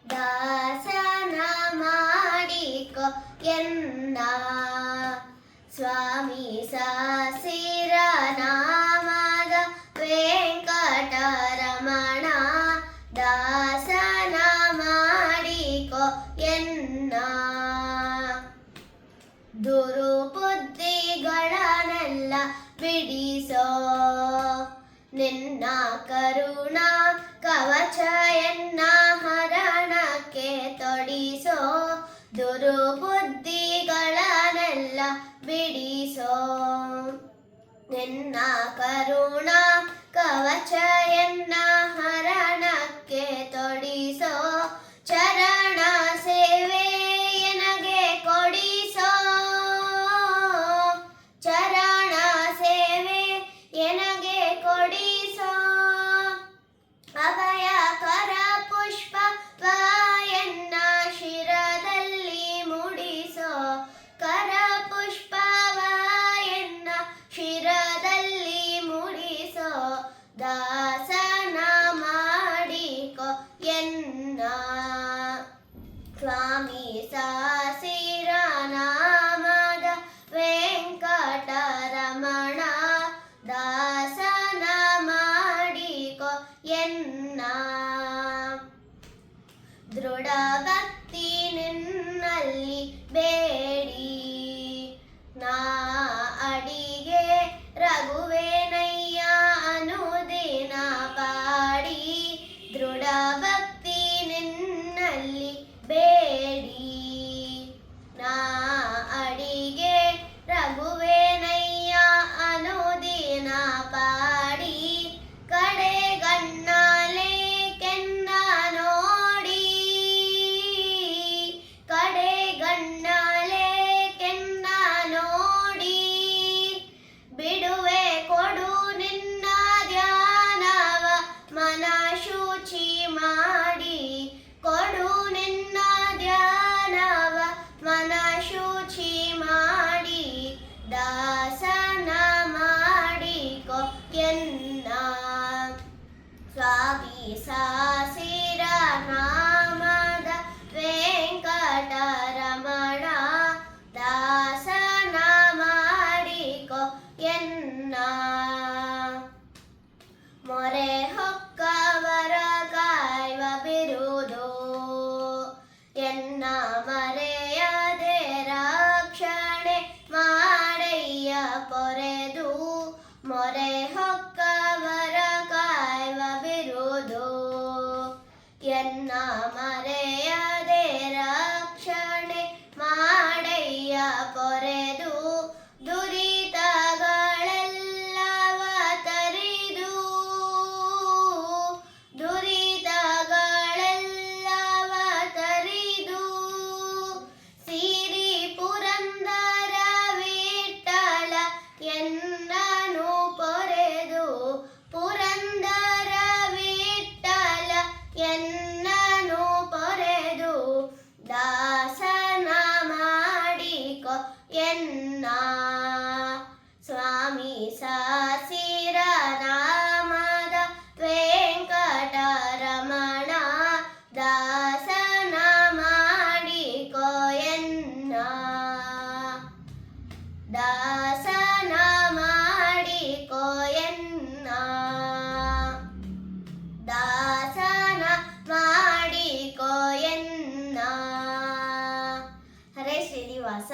ದಾಸನ ಮಾಡಿಕೊ ಎನ್ನ ಸ್ವಾಮಿ ಸಾಸಿರ ನಾಮದ ವೆಂಕಟರಮಣ ದಾಸನ ಮಾಡಿಕೊ ಎನ್ನ ದುರುಬುದ್ಧಿಗಳನ್ನೆಲ್ಲ ಬಿಡಿಸೋ ನಿನ್ನ ಕರುಣಾ ಕವಚ ಎನ್ನ ಹರಣಕ್ಕೆ ತೊಡಿಸೋ ದುರುಬುದ್ಧಿಗಳನ್ನೆಲ್ಲ ಬಿಡಿಸೋ ನಿನ್ನ ಕರುಣಾ ಕವಚ ಎನ್ನ ಹರಣಕ್ಕೆ ತೊಡಿಸೋ ಚರಣ ಸೇವೆ ಎನಗೆ ಕೊಡಿಸೋ ಚರಣ ಸೇವೆ ಎನಗೆ ಕೊಡಿಸೋ ಅಭಯ ಕರ ಪುಷ್ಪ ಎನ್ನ ಶಿರದಲ್ಲಿ ಮುಡಿಸೋ ಕರ ಪುಷ್ಪ ಎನ್ನ ಶಿರದಲ್ಲಿ ಮುಡಿಸೋ ದಾಸನ ಮಾಡಿಕೊ ಎನ್ನ ಸ್ವಾಮಿ ಸಾಸಿರ ನಾಮದ ವೆಂಕಟರಮಣ ದಾಸನ ಮಾಡಿಕೊ ಎನ್ನ ದೃಢ ಭಕ್ತಿ ನಿನ್ನಲ್ಲಿ ಬೇಡಿ ನಾ ಅಡಿಗೆ ರಘುವೇನಯ್ಯ ಅನುದಿನ ಪಾಡಿ ದೃಢ ಭಕ್ತಿ ನಿನ್ನಲ್ಲಿ ಬೇಡಿ ನಾ ಅಡಿಗೆ ರಘುವೇನಯ್ಯ ಅನುದಿನ ಪಾಡಿ ಕಡೆಗಣ್ಣಲೆ ಕೆನ್ನ ನೋಡಿ ಕಡೆಗಣ್ಣಲೆ ಕೆನ್ನ ನೋಡಿ ಬಿಡುವೆ ಕೊಡು ನಿನ್ನ ಧ್ಯಾನವ ಮನ ಶುಚಿ ಮಾಡಿ ಕೊಡು ನಿನ್ನ ಧ್ಯಾನವ ಮನ ಶುಚಿ ಮಾಡಿ ದಾಸನ ಮಾಡಿಕೊ ಎನ್ನ ಸ್ವಾಮಿ ಸಾಸಿರ ನಾಮದ ವೆಂಕಟರಮಣ ದಾಸನ ಮಾಡಿಕೊ ಎನ್ನ ಮೊರೆ ಹೊಕ್ಕವರ ಕಾಯ್ವ ಬಿರುದು ಎನ್ನ ಮರೆಯದೆ ರಕ್ಷಣೆ ಮಾಡಯ್ಯ ಪೊರೆದು ಮೊರೆ ಹೊಕ್ಕವರ ಕಾಯ್ವ ಬಿರುದು ಎನ್ನ ಮರೆಯದೆ ರಕ್ಷಣೆ ಮಾಡಯ್ಯ ಪೊರೆದು ದುರಿತಗಳೆಲ್ಲವ ತರಿದು ದುರಿತಗಳೆಲ್ಲವ ತರಿದು ಸಿರಿ ಪುರಂದರ ವಿಠಲ ಎನ್ನನು ಪೊರೆದು ಪುರಂದರ ವಿಠಲ ಎನ್ನನು ಪೊರೆದು ದಾಸನ ಮಾಡಿಕೊ ಎನ್ನ ಸ್ವಾಮಿ ಸಾಸಿರ ನಾಮದ ವೆಂಕಟರಮಣ ದಾಸನ ಮಾಡಿಕೊ ಎನ್ನ ದಾಸನ ಮಾಡಿಕೊ ಎನ್ನ ದಾಸನ ಮಾಡಿಕೊ ಎನ್ನ ಹರೇ ಶ್ರೀನಿವಾಸ.